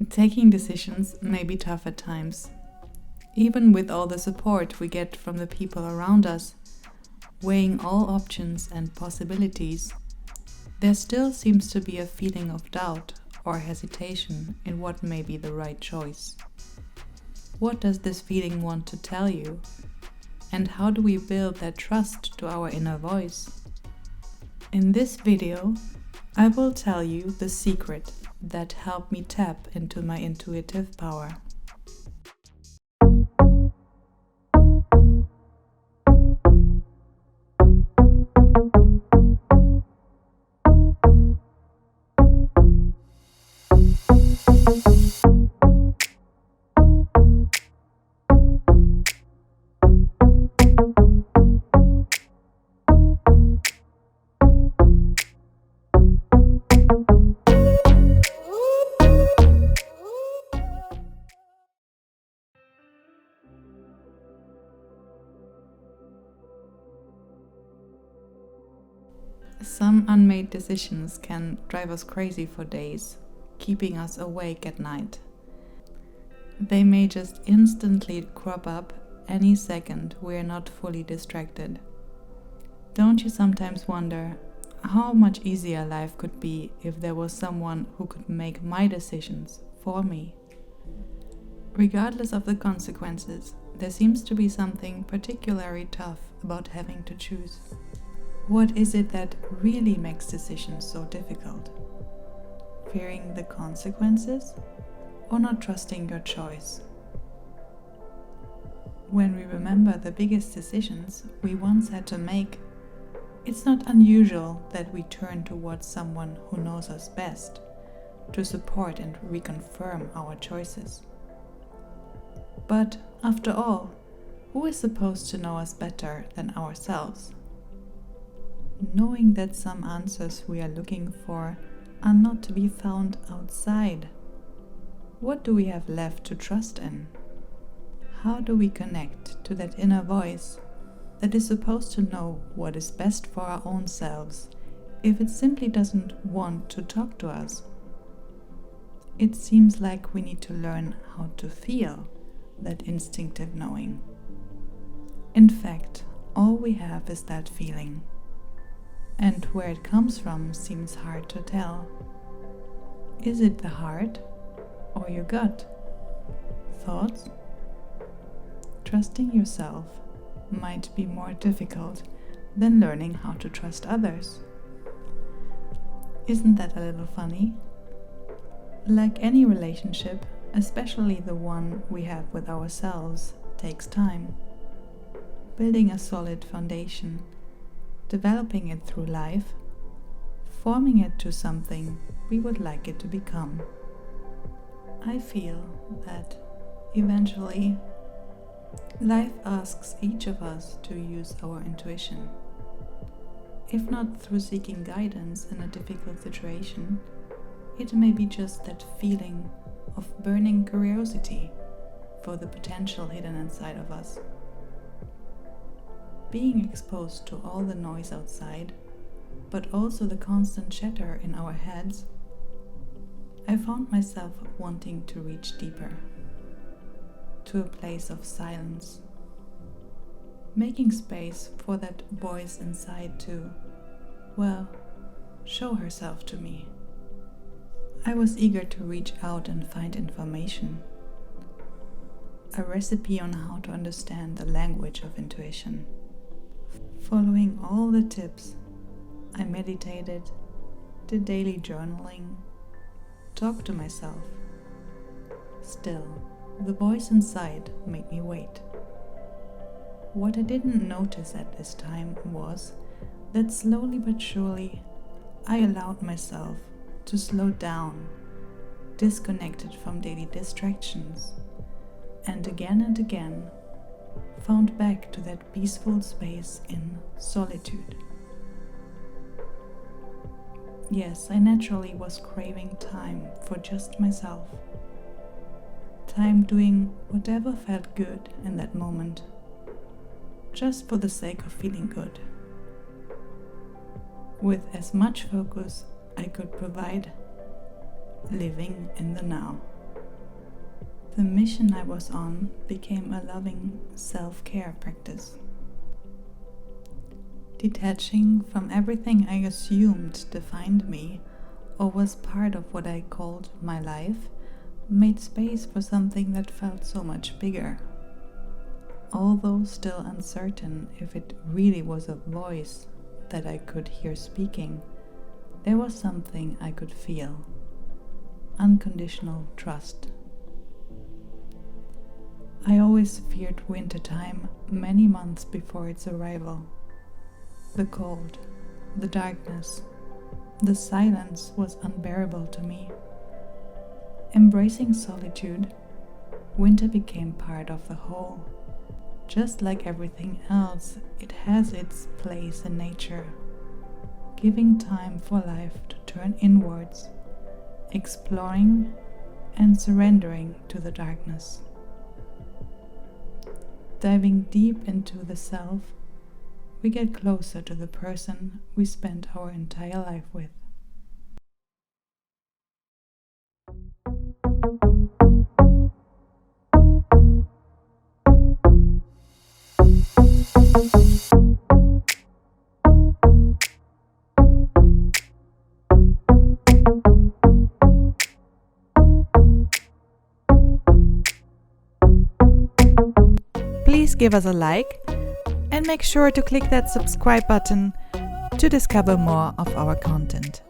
Taking decisions may be tough at times. Even with all the support we get from the people around us, weighing all options and possibilities, there still seems to be a feeling of doubt or hesitation in what may be the right choice. What does this feeling want to tell you? And how do we build that trust to our inner voice? In this video, I will tell you the secret that helped me tap into my intuitive power. Some unmade decisions can drive us crazy for days, keeping us awake at night. They may just instantly crop up any second we are not fully distracted. Don't you sometimes wonder how much easier life could be if there was someone who could make my decisions for me? Regardless of the consequences, there seems to be something particularly tough about having to choose. What is it that really makes decisions so difficult? Fearing the consequences or not trusting your choice? When we remember the biggest decisions we once had to make, it's not unusual that we turn towards someone who knows us best to support and reconfirm our choices. But after all, who is supposed to know us better than ourselves? Knowing that some answers we are looking for are not to be found outside, what do we have left to trust in? How do we connect to that inner voice that is supposed to know what is best for our own selves if it simply doesn't want to talk to us? It seems like we need to learn how to feel that instinctive knowing. In fact, all we have is that feeling. And where it comes from seems hard to tell. Is it the heart or your gut? Thoughts? Trusting yourself might be more difficult than learning how to trust others. Isn't that a little funny? Like any relationship, especially the one we have with ourselves, takes time. Building a solid foundation, developing it through life, forming it to something we would like it to become. I feel that eventually life asks each of us to use our intuition. If not through seeking guidance in a difficult situation, it may be just that feeling of burning curiosity for the potential hidden inside of us. Being exposed to all the noise outside, but also the constant chatter in our heads, I found myself wanting to reach deeper, to a place of silence, making space for that voice inside to, show herself to me. I was eager to reach out and find information, a recipe on how to understand the language of intuition. Following all the tips, I meditated, did daily journaling, talked to myself. Still, the voice inside made me wait. What I didn't notice at this time was that slowly but surely I allowed myself to slow down, disconnected from daily distractions, and again found back to that peaceful space in solitude. Yes, I naturally was craving time for just myself. Time doing whatever felt good in that moment, just for the sake of feeling good. With as much focus I could provide, living in the now. The mission I was on became a loving self-care practice. Detaching from everything I assumed defined me or was part of what I called my life made space for something that felt so much bigger. Although still uncertain if it really was a voice that I could hear speaking, there was something I could feel. Unconditional trust. I always feared wintertime many months before its arrival. The cold, the darkness, the silence was unbearable to me. Embracing solitude, winter became part of the whole. Just like everything else, it has its place in nature, giving time for life to turn inwards, exploring and surrendering to the darkness. Diving deep into the self, we get closer to the person we spent our entire life with. Please give us a like and make sure to click that subscribe button to discover more of our content.